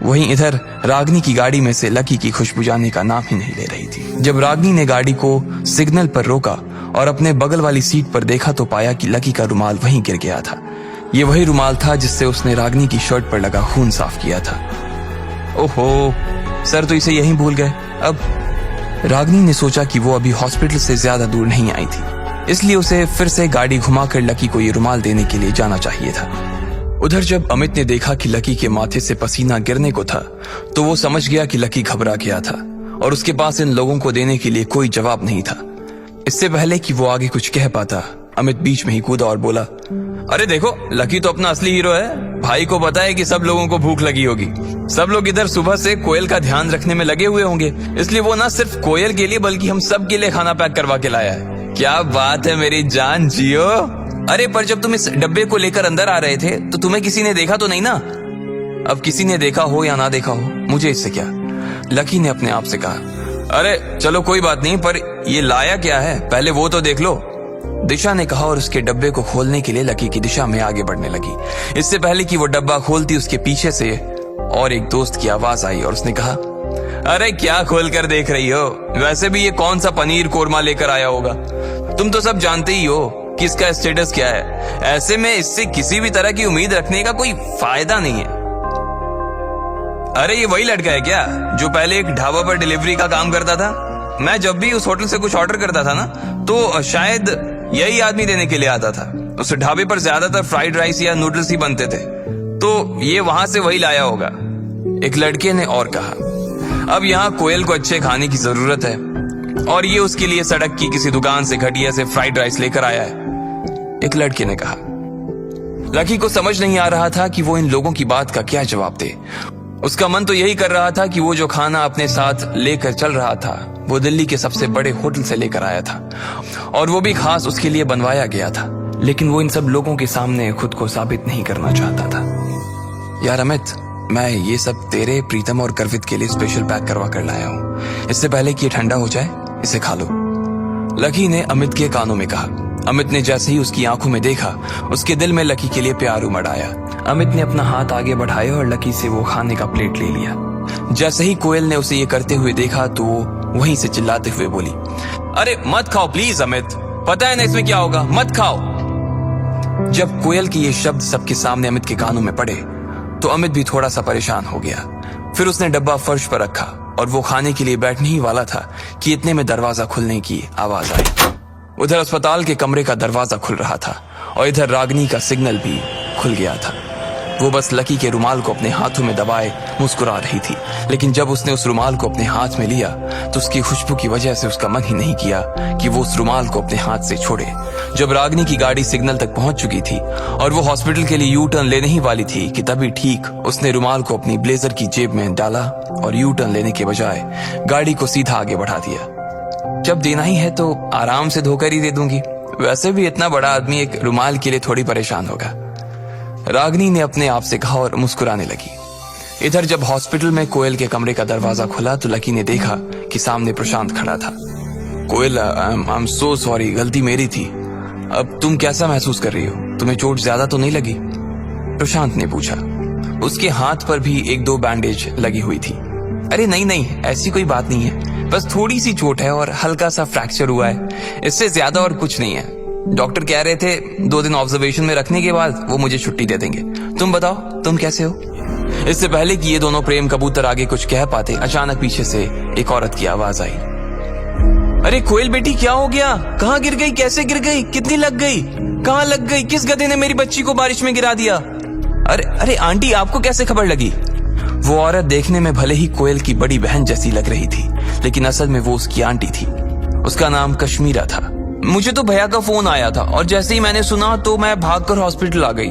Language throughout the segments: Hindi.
वहीं इधर रागनी की गाड़ी में से लकी की खुशबू जाने का नाम ही नहीं ले रही थी। जब रागनी ने गाड़ी को सिग्नल पर रोका और अपने बगल वाली सीट पर देखा तो पाया कि लकी का रुमाल वहीं गिर गया था। ये वही रुमाल था जिससे उसने रागनी की शर्ट पर लगा खून साफ किया था। ओहो, सर तो इसे यहीं भूल गए। अब रागनी ने सोचा कि वो अभी हॉस्पिटल से ज्यादा दूर नहीं आई थी, इसलिए उसे फिर से गाड़ी घुमाकर लकी को ये रुमाल देने के लिए जाना चाहिए था। उधर जब अमित ने देखा कि लकी के माथे से पसीना गिरने को था तो वो समझ गया कि लकी घबरा गया था और उसके पास इन लोगों को देने के लिए कोई जवाब नहीं था। इससे पहले कि वो आगे कुछ कह पाता, अमित बीच में ही कूदा और बोला, अरे देखो, लकी तो अपना असली हीरो है। भाई को पता है कि सब लोगों को भूख लगी होगी। सब लोग इधर सुबह से कोयल का ध्यान रखने में लगे हुए होंगे, इसलिए वो ना सिर्फ कोयल के लिए बल्कि हम सब के लिए खाना पैक करवा के लाया है। क्या बात है मेरी जान जियो। अरे पर जब तुम इस डब्बे को लेकर अंदर आ रहे थे तो तुम्हें किसी ने देखा तो नहीं ना? अब किसी ने देखा हो या ना देखा हो, मुझे इससे क्या, लकी ने अपने आप से कहा। अरे चलो कोई बात नहीं, पर ये लाया क्या है पहले वो तो देख लो, दिशा ने कहा और उसके डब्बे को खोलने के लिए लकी की दिशा में आगे बढ़ने लगी। इससे पहले कि वो डब्बा खोलती उसके पीछे से और एक दोस्त की आवाज आई और उसने कहा, अरे क्या खोल कर देख रही हो? वैसे भी ये कौन सा पनीर कोरमा लेकर आया होगा? तुम तो सब जानते ही हो कि इसका स्टेटस क्या है। ऐसे में इससे किसी भी तरह की उम्मीद रखने का कोई फायदा नहीं है। अरे ये वही लड़का है क्या जो पहले एक ढाबा पर डिलीवरी का काम करता था? मैं जब भी उस होटल से कुछ ऑर्डर करता था ना तो शायद यही आदमी देने के लिए आता था। उस ढाबे पर ज्यादातर फ्राइड राइस या नूडल्स ही बनते थे, तो ये वहां से वही लाया होगा, एक लड़के ने और कहा। अब यहाँ कोयल को अच्छे खाने की जरूरत है और ये उसके लिए सड़क की किसी दुकान से घटिया से फ्राइड राइस लेकर आया है, एक लड़के ने कहा। लकी को समझ नहीं आ रहा था कि वो इन लोगों की बात का क्या जवाब दे। उसका मन तो यही कर रहा था कि वो जो खाना अपने साथ लेकर चल रहा था वो दिल्ली के सबसे बड़े होटल से लेकर आया था और वो भी खास उसके लिए बनवाया गया था, लेकिन वो इन सब लोगों के सामने खुद को साबित नहीं करना चाहता था। यार अमित, मैं ये सब तेरे, प्रीतम और गर्वित के लिए स्पेशल पैक करवा कर लाया हूँ। इससे पहले कि ये ठंडा हो जाए इसे खा लो, लकी ने अमित के कानों में कहा। अमित ने जैसे ही उसकी आंखों में देखा उसके दिल में लकी के लिए प्यार उमड़ आया। अमित ने अपना हाथ आगे बढ़ाया और लकी से वो खाने का प्लेट ले लिया। जैसे ही कोयल ने उसे ये करते हुए देखा तो वो वहीं से चिल्लाते हुए बोली, अरे मत खाओ प्लीज अमित, पता है ना इसमें क्या होगा, मत खाओ। जब कोयल के ये शब्द सबके सामने अमित के कानों में पड़े तो अमित भी थोड़ा सा परेशान हो गया। फिर उसने डब्बा फर्श पर रखा और वो खाने के लिए बैठने ही वाला था कि इतने में दरवाजा खुलने की आवाज आई। उधर अस्पताल के कमरे का दरवाजा खुल रहा था और इधर रागनी का सिग्नल भी खुल गया था। वो बस लकी के रुमाल को अपने हाथों में दबाए मुस्कुरा रही थी, लेकिन जब उसने उस रुमाल को अपने हाथ में लिया तो उसकी खुशबू की वजह से उसका मन ही नहीं किया कि वो उस रुमाल को अपने हाथ से छोड़े। जब रागनी की गाड़ी सिग्नल तक पहुंच चुकी थी और वो हॉस्पिटल के लिए यू टर्न लेने ही वाली थी कि तभी ठीक उसने रुमाल को अपनी ब्लेजर की जेब में डाला और यू टर्न लेने के बजाय गाड़ी को सीधा आगे बढ़ा दिया। जब देना ही है तो आराम से धोकर ही दे दूंगी, वैसे भी इतना बड़ा आदमी एक रुमाल के लिए थोड़ी परेशान होगा, रागनी ने अपने आप से कहा और मुस्कुराने लगी। इधर जब हॉस्पिटल में कोयल के कमरे का दरवाजा खुला तो लकी ने देखा कि सामने प्रशांत खड़ा था। कोयल, आई एम सो सॉरी, गलती मेरी थी। अब तुम कैसा महसूस कर रही हो? तुम्हें चोट ज्यादा तो नहीं लगी? प्रशांत ने पूछा। उसके हाथ पर भी एक दो बैंडेज लगी हुई थी। अरे नहीं नहीं, ऐसी कोई बात नहीं है, बस थोड़ी सी चोट है और हल्का सा फ्रैक्चर हुआ है, इससे ज्यादा और कुछ नहीं है। डॉक्टर कह रहे थे 2 दिन ऑब्जर्वेशन में रखने के बाद वो मुझे छुट्टी दे देंगे। तुम बताओ, तुम कैसे हो? इससे पहले कि ये दोनों प्रेम कबूतर आगे कुछ कह पाते, अचानक पीछे से एक औरत की आवाज आई। अरे कोयल बेटी, क्या हो गया? कहाँ गिर गई? कैसे गिर गई? कितनी लग गई? कहाँ लग गई? किस गधे ने मेरी बच्ची को बारिश में गिरा दिया? अरे अरे आंटी, आपको कैसे खबर लगी? वो औरत देखने में भले ही कोयल की बड़ी बहन जैसी लग रही थी, लेकिन असल में वो उसकी आंटी थी। उसका नाम कश्मीरा था। मुझे तो भैया का फोन आया था और जैसे ही मैंने सुना तो मैं भागकर हॉस्पिटल आ गई।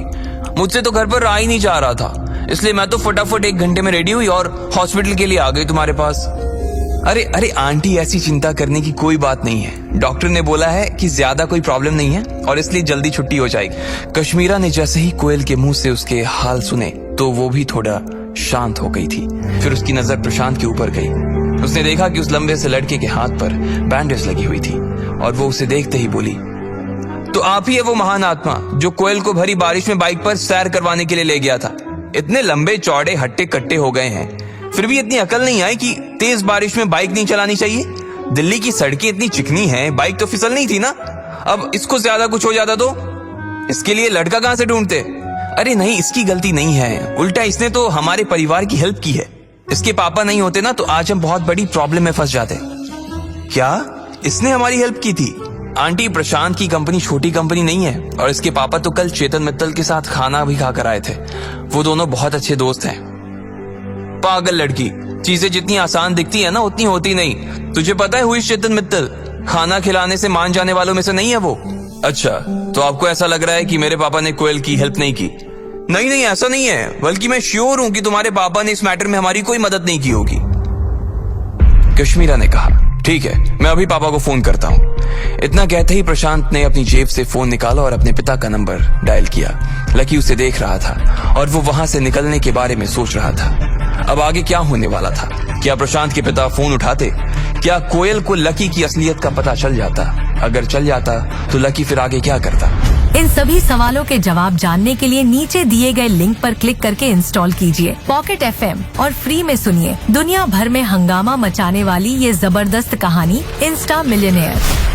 मुझसे तो घर पर रहा ही नहीं जा रहा था, इसलिए मैं तो फटाफट 1 घंटे में रेडी हुई और हॉस्पिटल के लिए आ गई तुम्हारे पास। अरे अरे आंटी, ऐसी चिंता करने की कोई बात नहीं है। डॉक्टर ने बोला है कि ज्यादा कोई प्रॉब्लम नहीं है और इसलिए जल्दी छुट्टी हो जाएगी। कश्मीरा ने जैसे ही कोयल के मुंह से उसके हाल सुने तो वो भी थोड़ा शांत हो गई थी। फिर उसकी नजर प्रशांत के ऊपर गई। उसने देखा कि उस लंबे से लड़के के हाथ पर बैंडेज लगी हुई थी और वो उसे देखते ही बोली, तो आप ही है वो महान आत्मा जो कोयल को भरी बारिश में बाइक पर सैर करवाने के लिए ले गया था? इतने लंबे चौड़े हट्टे कट्टे हो गए हैं, फिर भी इतनी अकल नहीं आई कि तेज बारिश में बाइक नहीं चलानी चाहिए। दिल्ली की सड़कें इतनी चिकनी हैं, बाइक तो फिसल नहीं थी ना। अब इसको ज्यादा कुछ हो जाता तो इसके लिए लड़का कहां से ढूंढते? अरे नहीं, इसकी गलती नहीं है, उल्टा इसने तो हमारे परिवार की हेल्प की है। इसके पापा नहीं होते ना तो आज हम बहुत बड़ी प्रॉब्लम में फंस जाते। क्या इसने हमारी हेल्प की थी? आंटी, प्रशांत की कंपनी छोटी कंपनी नहीं है और इसके पापा तो कल चेतन मित्तल के साथ खाना भी खाकर आए थे। वो दोनों बहुत अच्छे दोस्त हैं। पागल लड़की, चीजें जितनी आसान दिखती है ना उतनी होती नहीं। तुझे पता है हुई चेतन मित्तल खाना खिलाने से मान जाने वालों में से नहीं है वो। अच्छा, तो आपको ऐसा लग रहा है कि मेरे पापा ने कोयल की हेल्प नहीं की? नहीं नहीं, ऐसा नहीं है, बल्कि मैं श्योर हूं कि तुम्हारे पापा ने इस मैटर में हमारी कोई मदद नहीं की होगी। कश्मीरा ने कहा, ठीक है, मैं अभी पापा को फोन करता हूं। इतना कहते ही प्रशांत ने अपनी जेब से फोन निकाला और अपने पिता का नंबर डायल किया। लकी उसे देख रहा था और वो वहां से निकलने के बारे में सोच रहा था। अब आगे क्या होने वाला था? क्या प्रशांत के पिता फोन उठाते? क्या कोयल को लकी की असलियत का पता चल जाता? अगर चल जाता तो लकी फिर आगे क्या करता? इन सभी सवालों के जवाब जानने के लिए नीचे दिए गए लिंक पर क्लिक करके इंस्टॉल कीजिए पॉकेट FM और फ्री में सुनिए दुनिया भर में हंगामा मचाने वाली ये जबरदस्त कहानी इंस्टा मिलियनेयर।